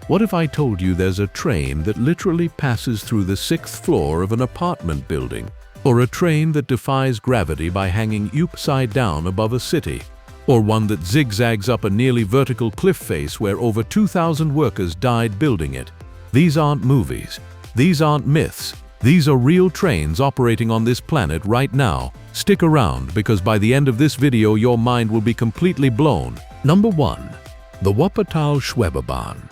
What if I told you there's a train that literally passes through the 6th floor of an apartment building? Or a train that defies gravity by hanging upside down above a city? Or one that zigzags up a nearly vertical cliff face where over 2,000 workers died building it? These aren't movies. These aren't myths. These are real trains operating on this planet right now. Stick around, because by the end of this video your mind will be completely blown. Number 1. The Wuppertal Schwebebahn.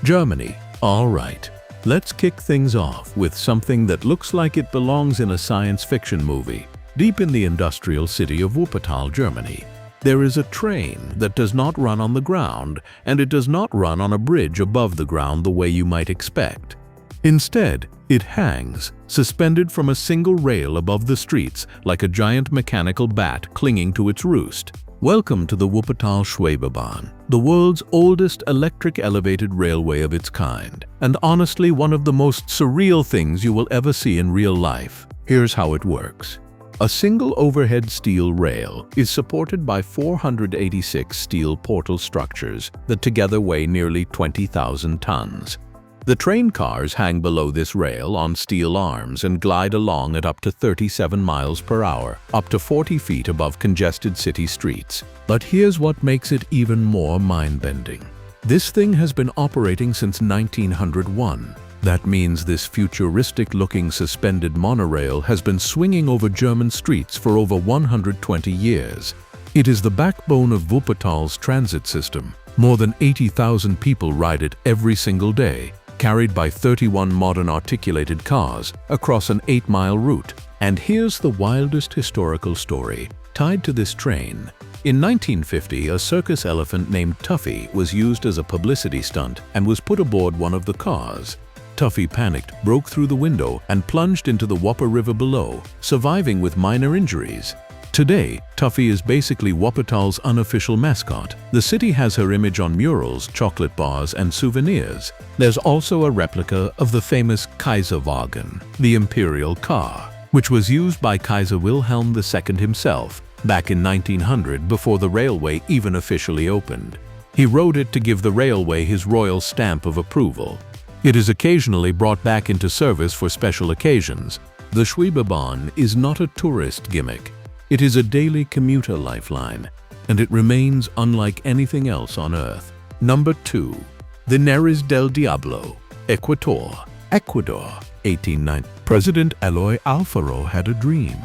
Germany. Alright, let's kick things off with something that looks like it belongs in a science fiction movie. Deep in the industrial city of Wuppertal, Germany, there is a train that does not run on the ground, and it does not run on a bridge above the ground the way you might expect. Instead, it hangs, suspended from a single rail above the streets like a giant mechanical bat clinging to its roost. Welcome to the Wuppertal Schwebebahn, the world's oldest electric elevated railway of its kind, and honestly one of the most surreal things you will ever see in real life. Here's how it works. A single overhead steel rail is supported by 486 steel portal structures that together weigh nearly 20,000 tons. The train cars hang below this rail on steel arms and glide along at up to 37 miles per hour, up to 40 feet above congested city streets. But here's what makes it even more mind-bending. This thing has been operating since 1901. That means this futuristic-looking suspended monorail has been swinging over German streets for over 120 years. It is the backbone of Wuppertal's transit system. More than 80,000 people ride it every single day, carried by 31 modern articulated cars across an 8-mile route. And here's the wildest historical story tied to this train. In 1950, a circus elephant named Tuffy was used as a publicity stunt and was put aboard one of the cars. Tuffy panicked, broke through the window, and plunged into the Wupper River below, surviving with minor injuries. Today, Tuffy is basically Wuppertal's unofficial mascot. The city has her image on murals, chocolate bars, and souvenirs. There's also a replica of the famous Kaiserwagen, the imperial car, which was used by Kaiser Wilhelm II himself back in 1900 before the railway even officially opened. He rode it to give the railway his royal stamp of approval. It is occasionally brought back into service for special occasions. The Schwebebahn is not a tourist gimmick. It is a daily commuter lifeline, and it remains unlike anything else on Earth. Number 2. The Nariz del Diablo, Ecuador. 1890. President Eloy Alfaro had a dream.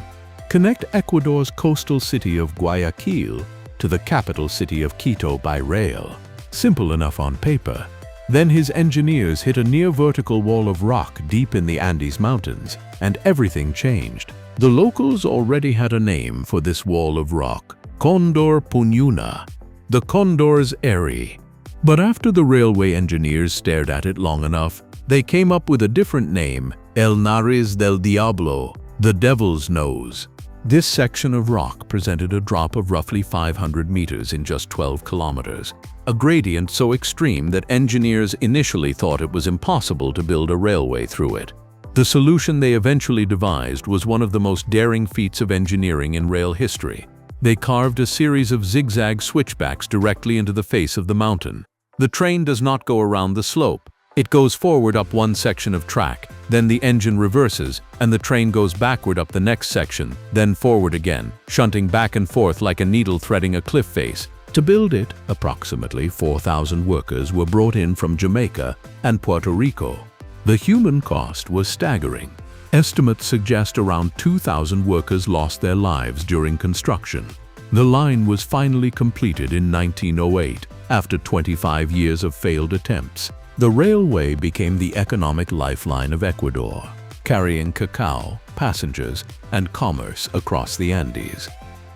Connect Ecuador's coastal city of Guayaquil to the capital city of Quito by rail. Simple enough on paper. Then his engineers hit a near-vertical wall of rock deep in the Andes Mountains, and everything changed. The locals already had a name for this wall of rock: Condor Pununa, the Condor's Eyrie. But after the railway engineers stared at it long enough, they came up with a different name: El Nariz del Diablo, the Devil's Nose. This section of rock presented a drop of roughly 500 meters in just 12 kilometers, a gradient so extreme that engineers initially thought it was impossible to build a railway through it. The solution they eventually devised was one of the most daring feats of engineering in rail history. They carved a series of zigzag switchbacks directly into the face of the mountain. The train does not go around the slope. It goes forward up one section of track, then the engine reverses, and the train goes backward up the next section, then forward again, shunting back and forth like a needle threading a cliff face. To build it, approximately 4,000 workers were brought in from Jamaica and Puerto Rico. The human cost was staggering. Estimates suggest around 2,000 workers lost their lives during construction. The line was finally completed in 1908, after 25 years of failed attempts. The railway became the economic lifeline of Ecuador, carrying cacao, passengers, and commerce across the Andes.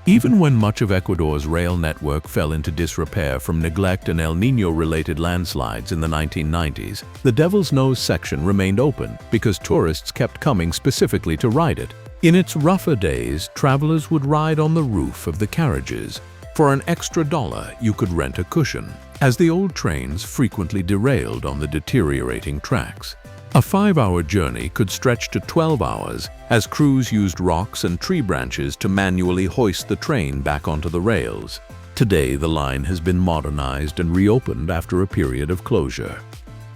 Even when much of Ecuador's rail network fell into disrepair from neglect and El Niño-related landslides in the 1990s, the Devil's Nose section remained open because tourists kept coming specifically to ride it. In its rougher days, travelers would ride on the roof of the carriages. For an extra $1, you could rent a cushion, as the old trains frequently derailed on the deteriorating tracks. A 5-hour journey could stretch to 12 hours as crews used rocks and tree branches to manually hoist the train back onto the rails. Today, the line has been modernized and reopened after a period of closure.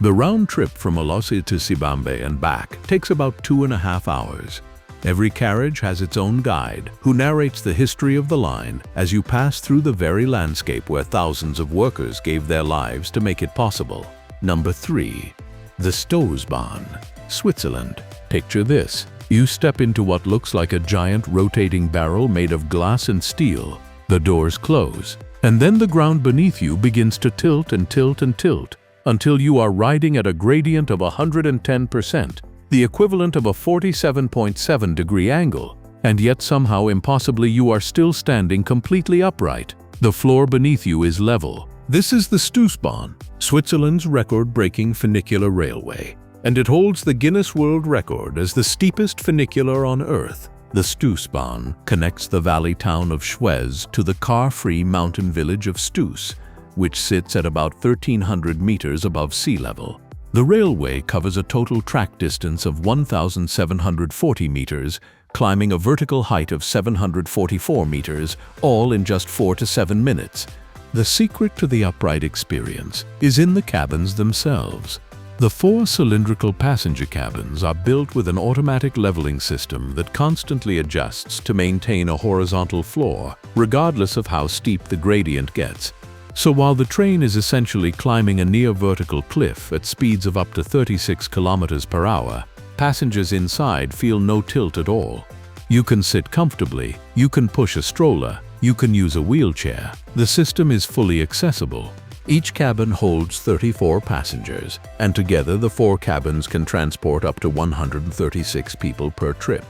The round trip from Alosi to Sibambe and back takes about 2.5 hours. Every carriage has its own guide, who narrates the history of the line as you pass through the very landscape where thousands of workers gave their lives to make it possible. Number 3. The Stoosbahn, Switzerland. Picture this. You step into what looks like a giant rotating barrel made of glass and steel. The doors close, and then the ground beneath you begins to tilt and tilt and tilt until you are riding at a gradient of 110%. The equivalent of a 47.7-degree angle, and yet somehow impossibly you are still standing completely upright. The floor beneath you is level. This is the Stoosbahn, Switzerland's record-breaking funicular railway, and it holds the Guinness World Record as the steepest funicular on Earth. The Stoosbahn connects the valley town of Schwez to the car-free mountain village of Stoos, which sits at about 1,300 meters above sea level. The railway covers a total track distance of 1,740 meters, climbing a vertical height of 744 meters, all in just 4 to 7 minutes. The secret to the upright experience is in the cabins themselves. The 4 cylindrical passenger cabins are built with an automatic leveling system that constantly adjusts to maintain a horizontal floor, regardless of how steep the gradient gets. So while the train is essentially climbing a near-vertical cliff at speeds of up to 36 kilometers per hour, passengers inside feel no tilt at all. You can sit comfortably, you can push a stroller, you can use a wheelchair. The system is fully accessible. Each cabin holds 34 passengers, and together the 4 cabins can transport up to 136 people per trip.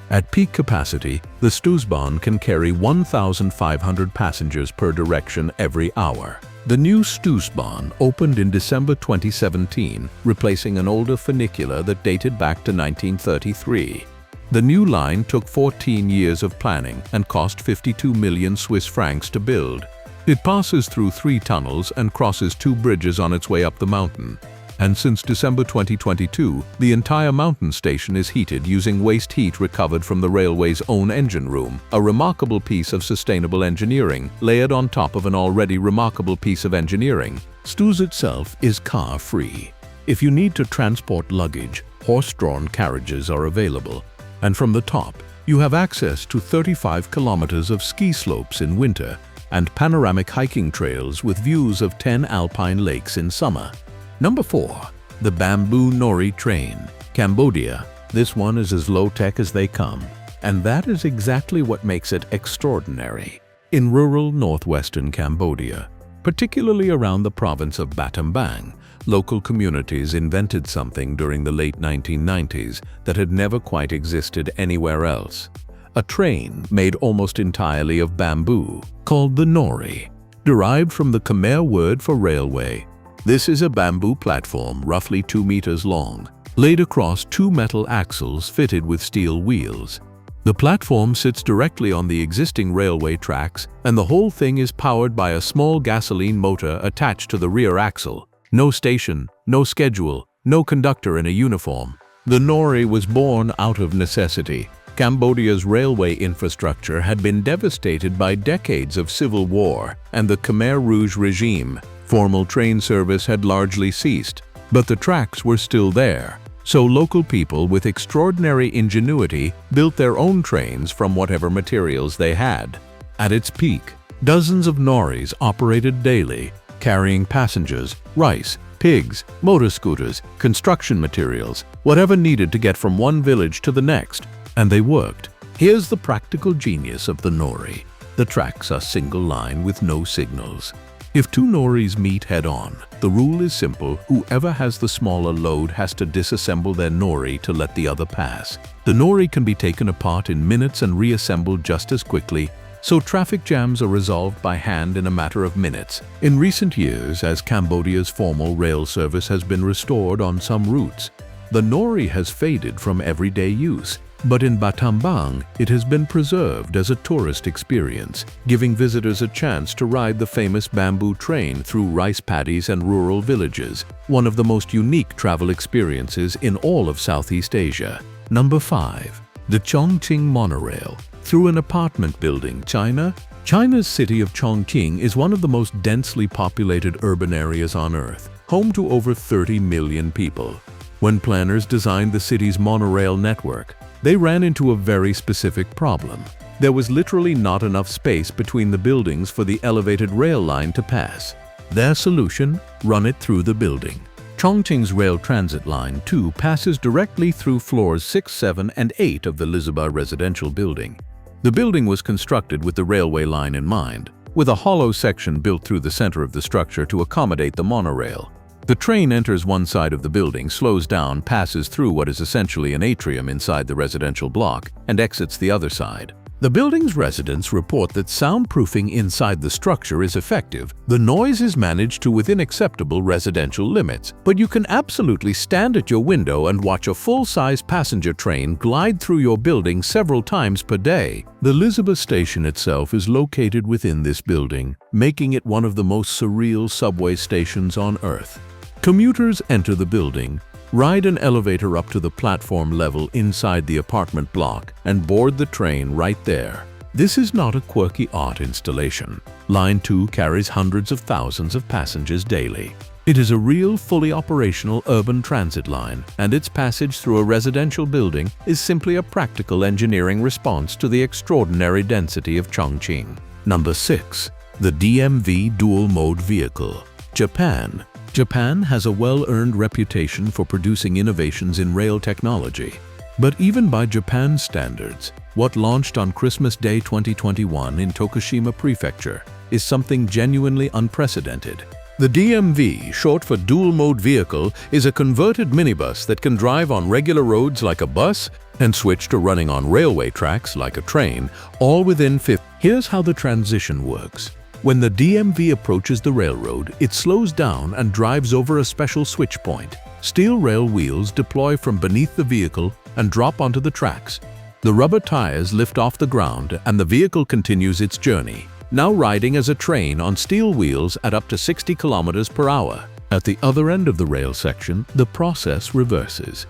At peak capacity, the Stoosbahn can carry 1,500 passengers per direction every hour. The new Stoosbahn opened in December 2017, replacing an older funicular that dated back to 1933. The new line took 14 years of planning and cost 52 million Swiss francs to build. It passes through 3 tunnels and crosses 2 bridges on its way up the mountain. And since December 2022, the entire mountain station is heated using waste heat recovered from the railway's own engine room, a remarkable piece of sustainable engineering layered on top of an already remarkable piece of engineering. Stoos itself is car-free. If you need to transport luggage, horse-drawn carriages are available. And from the top, you have access to 35 kilometers of ski slopes in winter and panoramic hiking trails with views of 10 alpine lakes in summer. Number 4. The Bamboo Norry Train, Cambodia. This one is as low-tech as they come, and that is exactly what makes it extraordinary. In rural northwestern Cambodia, particularly around the province of Battambang, local communities invented something during the late 1990s that had never quite existed anywhere else. A train made almost entirely of bamboo, called the Norry, derived from the Khmer word for railway. This is a bamboo platform roughly 2 meters long, laid across 2 metal axles fitted with steel wheels. The platform sits directly on the existing railway tracks, and the whole thing is powered by a small gasoline motor attached to the rear axle. No station, no schedule, no conductor in a uniform. The Norry was born out of necessity. Cambodia's railway infrastructure had been devastated by decades of civil war and the Khmer Rouge regime. Formal train service had largely ceased, but the tracks were still there. So local people with extraordinary ingenuity built their own trains from whatever materials they had. At its peak, dozens of Norries operated daily, carrying passengers, rice, pigs, motor scooters, construction materials, whatever needed to get from one village to the next. And they worked. Here's the practical genius of the Norry. The tracks are single line with no signals. If 2 Norries meet head-on, the rule is simple: whoever has the smaller load has to disassemble their Norry to let the other pass. The Norry can be taken apart in minutes and reassembled just as quickly, so traffic jams are resolved by hand in a matter of minutes. In recent years, as Cambodia's formal rail service has been restored on some routes, the Norry has faded from everyday use. But in Battambang, it has been preserved as a tourist experience, giving visitors a chance to ride the famous bamboo train through rice paddies and rural villages, one of the most unique travel experiences in all of Southeast Asia. Number 5. The Chongqing monorail. Through an apartment building, China. China's city of Chongqing is one of the most densely populated urban areas on Earth. home to over 30 million people. When planners designed the city's monorail network, they ran into a very specific problem. There was literally not enough space between the buildings for the elevated rail line to pass. Their solution? Run it through the building. Chongqing's rail transit line 2 passes directly through floors 6, 7, and 8 of the Lisbon residential building. The building was constructed with the railway line in mind, with a hollow section built through the center of the structure to accommodate the monorail. The train enters one side of the building, slows down, passes through what is essentially an atrium inside the residential block, and exits the other side. The building's residents report that soundproofing inside the structure is effective. The noise is managed to within acceptable residential limits, but you can absolutely stand at your window and watch a full-size passenger train glide through your building several times per day. The Lisbon station itself is located within this building, making it one of the most surreal subway stations on Earth. Commuters enter the building, ride an elevator up to the platform level inside the apartment block, and board the train right there. This is not a quirky art installation. Line 2 carries hundreds of thousands of passengers daily. It is a real, fully operational urban transit line, and its passage through a residential building is simply a practical engineering response to the extraordinary density of Chongqing. Number 6. The DMV dual-mode vehicle. Japan. Japan has a well-earned reputation for producing innovations in rail technology. But even by Japan's standards, what launched on Christmas Day 2021 in Tokushima Prefecture is something genuinely unprecedented. The DMV, short for dual-mode vehicle, is a converted minibus that can drive on regular roads like a bus and switch to running on railway tracks like a train, all within 5. Here's how the transition works. When the DMV approaches the railroad, it slows down and drives over a special switch point. Steel rail wheels deploy from beneath the vehicle and drop onto the tracks. The rubber tires lift off the ground and the vehicle continues its journey, now riding as a train on steel wheels at up to 60 kilometers per hour. At the other end of the rail section, the process reverses.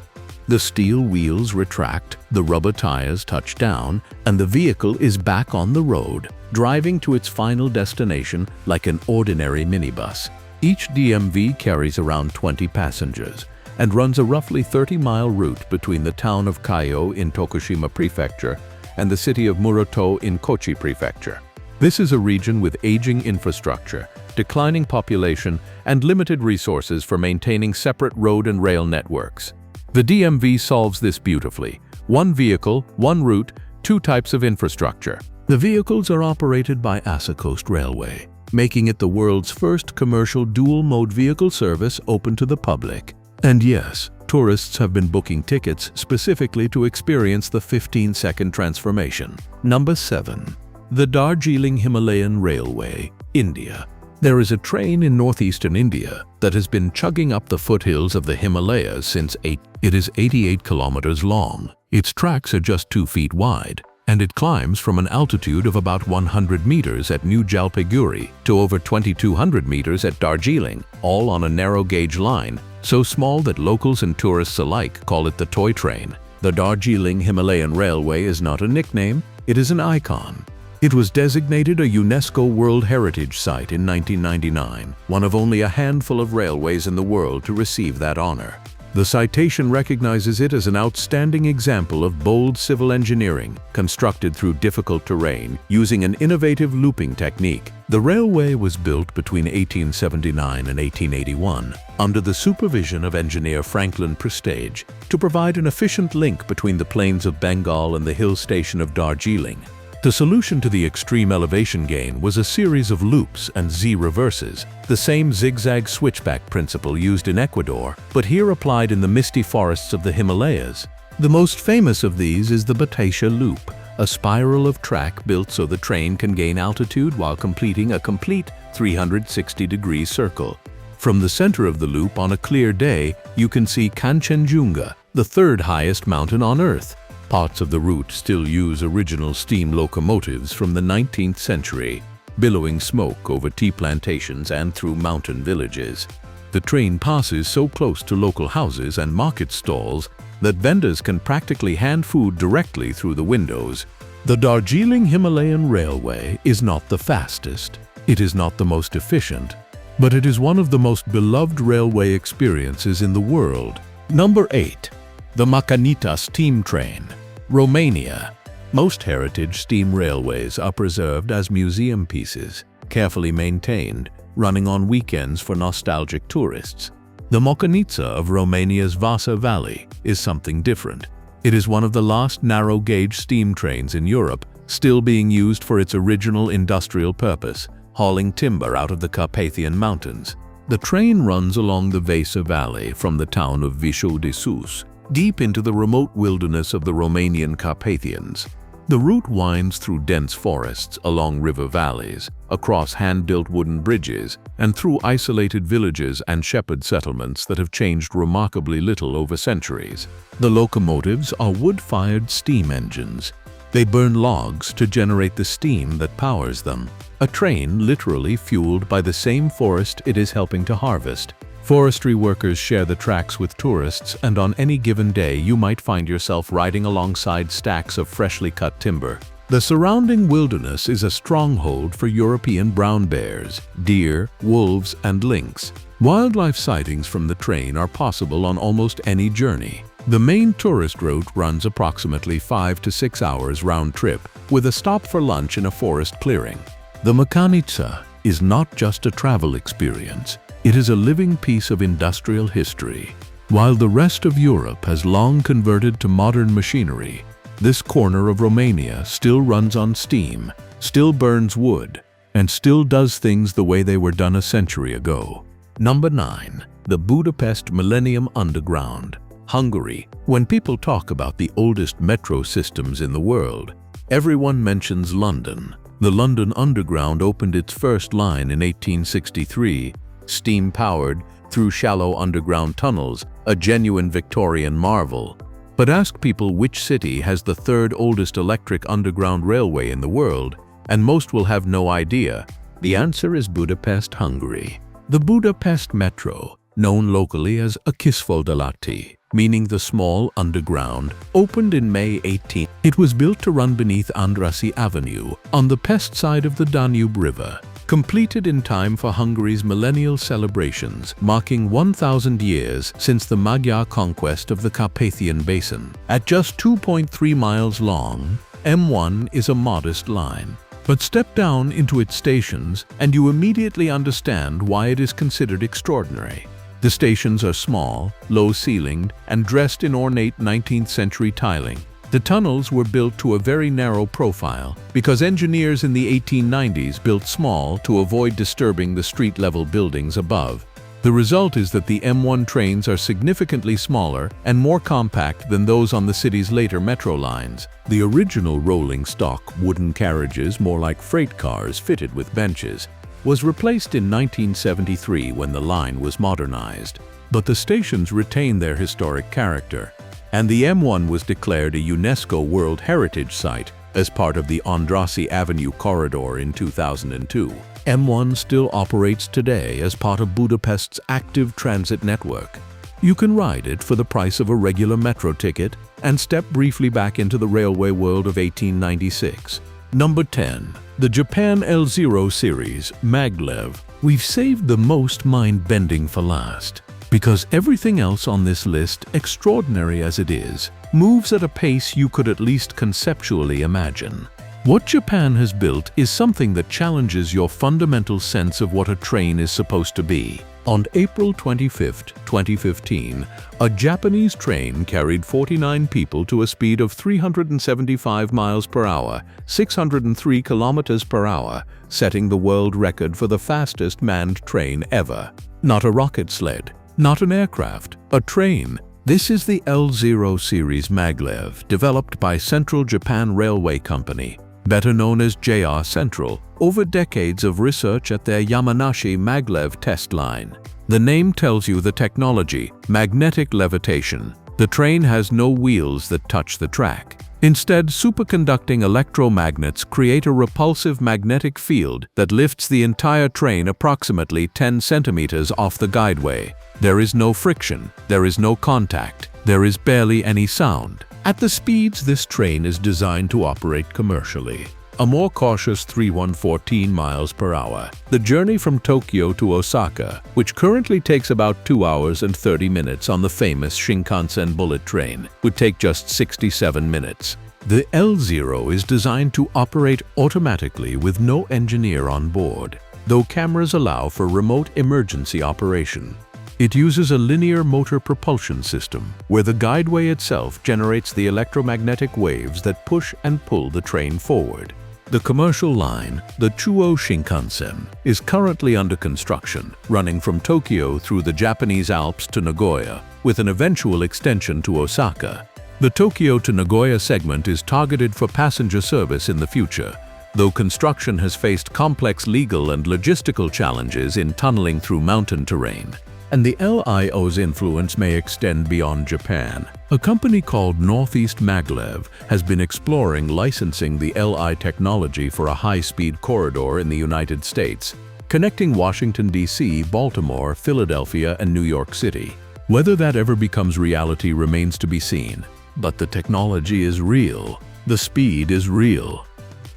The steel wheels retract, the rubber tires touch down, and the vehicle is back on the road, driving to its final destination like an ordinary minibus. Each DMV carries around 20 passengers and runs a roughly 30-mile route between the town of Kaio in Tokushima Prefecture and the city of Murato in Kochi Prefecture. This is a region with aging infrastructure, declining population, and limited resources for maintaining separate road and rail networks. The DMV solves this beautifully. One vehicle, one route, two types of infrastructure. The vehicles are operated by Asa Coast Railway, making it the world's first commercial dual-mode vehicle service open to the public. And yes, tourists have been booking tickets specifically to experience the 15-second transformation. Number 7. The Darjeeling Himalayan Railway, India. There is a train in northeastern India that has been chugging up the foothills of the Himalayas since It is 88 kilometers long. Its tracks are just 2 feet wide, and it climbs from an altitude of about 100 meters at New Jalpaiguri to over 2,200 meters at Darjeeling, all on a narrow-gauge line, so small that locals and tourists alike call it the toy train. The Darjeeling Himalayan Railway is not a nickname, it is an icon. It was designated a UNESCO World Heritage Site in 1999, one of only a handful of railways in the world to receive that honor. The citation recognizes it as an outstanding example of bold civil engineering, constructed through difficult terrain, using an innovative looping technique. The railway was built between 1879 and 1881, under the supervision of engineer Franklin Prestage, to provide an efficient link between the plains of Bengal and the hill station of Darjeeling. The solution to the extreme elevation gain was a series of loops and Z-reverses, the same zigzag switchback principle used in Ecuador, but here applied in the misty forests of the Himalayas. The most famous of these is the Batasha Loop, a spiral of track built so the train can gain altitude while completing a complete 360-degree circle. From the center of the loop on a clear day, you can see Kanchenjunga, the third highest mountain on Earth. Parts of the route still use original steam locomotives from the 19th century, billowing smoke over tea plantations and through mountain villages. The train passes so close to local houses and market stalls that vendors can practically hand food directly through the windows. The Darjeeling Himalayan Railway is not the fastest. It is not the most efficient. but it is one of the most beloved railway experiences in the world. Number 8. The Mocănița steam train, Romania. Most heritage steam railways are preserved as museum pieces, carefully maintained, running on weekends for nostalgic tourists. The Mocănița of Romania's Vasa Valley is something different. It is one of the last narrow-gauge steam trains in Europe, still being used for its original industrial purpose, hauling timber out of the Carpathian Mountains. The train runs along the Vasa Valley from the town of Vișeu de Sus, deep into the remote wilderness of the Romanian Carpathians. The route winds through dense forests, along river valleys, across hand-built wooden bridges, and through isolated villages and shepherd settlements that have changed remarkably little over centuries. The locomotives are wood-fired steam engines. They burn logs to generate the steam that powers them. A train literally fueled by the same forest it is helping to harvest. Forestry workers share the tracks with tourists, and on any given day you might find yourself riding alongside stacks of freshly cut timber. The surrounding wilderness is a stronghold for European brown bears, deer, wolves, and lynx. Wildlife sightings from the train are possible on almost any journey. The main tourist route runs approximately 5 to 6 hours round trip, with a stop for lunch in a forest clearing. The Mocănița is not just a travel experience. It is a living piece of industrial history. While the rest of Europe has long converted to modern machinery, this corner of Romania still runs on steam, still burns wood, and still does things the way they were done a century ago. Number 9. The Budapest Millennium Underground, Hungary. When people talk about the oldest metro systems in the world, everyone mentions London. The London Underground opened its first line in 1863, steam-powered, through shallow underground tunnels, a genuine Victorian marvel. But ask people which city has the third oldest electric underground railway in the world, and most will have no idea. The answer is Budapest, Hungary. The Budapest Metro, known locally as a Kisföldalatti, meaning the small underground, opened in May 18. It was built to run beneath Andrassy Avenue, on the Pest side of the Danube River. Completed in time for Hungary's millennial celebrations, marking 1,000 years since the Magyar conquest of the Carpathian Basin. At just 2.3 miles long, M1 is a modest line. But step down into its stations and you immediately understand why it is considered extraordinary. The stations are small, low-ceilinged, and dressed in ornate 19th century tiling. The tunnels were built to a very narrow profile because engineers in the 1890s built small to avoid disturbing the street-level buildings above. The result is that the M1 trains are significantly smaller and more compact than those on the city's later metro lines. The original rolling stock wooden carriages, more like freight cars fitted with benches, was replaced in 1973 when the line was modernized. But the stations retain their historic character, and the M1 was declared a UNESCO World Heritage Site as part of the Andrassy Avenue corridor in 2002. M1 still operates today as part of Budapest's active transit network. You can ride it for the price of a regular metro ticket and step briefly back into the railway world of 1896. Number 10. The Japan L0 series, Maglev. We've saved the most mind-bending for last, because everything else on this list, extraordinary as it is, moves at a pace you could at least conceptually imagine. What Japan has built is something that challenges your fundamental sense of what a train is supposed to be. On April 25, 2015, a Japanese train carried 49 people to a speed of 375 miles per hour, 603 kilometers per hour, setting the world record for the fastest manned train ever. Not a rocket sled, not an aircraft, a train. This is the L0 series Maglev, developed by Central Japan Railway Company, better known as JR Central, over decades of research at their Yamanashi Maglev test line. The name tells you the technology, magnetic levitation. The train has no wheels that touch the track. Instead, superconducting electromagnets create a repulsive magnetic field that lifts the entire train approximately 10 centimeters off the guideway. There is no friction, there is no contact, there is barely any sound. At the speeds this train is designed to operate commercially, a more cautious 3114 miles per hour. The journey from Tokyo to Osaka, which currently takes about 2 hours and 30 minutes on the famous Shinkansen bullet train, would take just 67 minutes. The L0 is designed to operate automatically with no engineer on board, though cameras allow for remote emergency operation. It uses a linear motor propulsion system, where the guideway itself generates the electromagnetic waves that push and pull the train forward. The commercial line, the Chuo Shinkansen, is currently under construction, running from Tokyo through the Japanese Alps to Nagoya, with an eventual extension to Osaka. The Tokyo to Nagoya segment is targeted for passenger service in the future, though construction has faced complex legal and logistical challenges in tunneling through mountain terrain. And the LIO's influence may extend beyond Japan. A company called Northeast Maglev has been exploring licensing the LI technology for a high-speed corridor in the United States, connecting Washington, D.C., Baltimore, Philadelphia, and New York City. Whether that ever becomes reality remains to be seen, but the technology is real. The speed is real.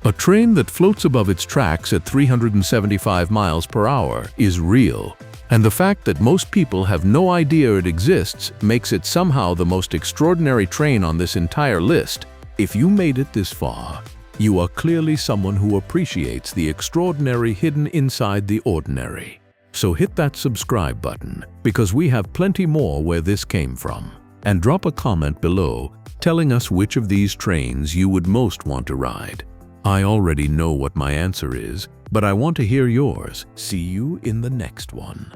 A train that floats above its tracks at 375 miles per hour is real. And the fact that most people have no idea it exists makes it somehow the most extraordinary train on this entire list. If you made it this far, you are clearly someone who appreciates the extraordinary hidden inside the ordinary. So hit that subscribe button, because we have plenty more where this came from. And drop a comment below telling us which of these trains you would most want to ride. I already know what my answer is, but I want to hear yours. See you in the next one.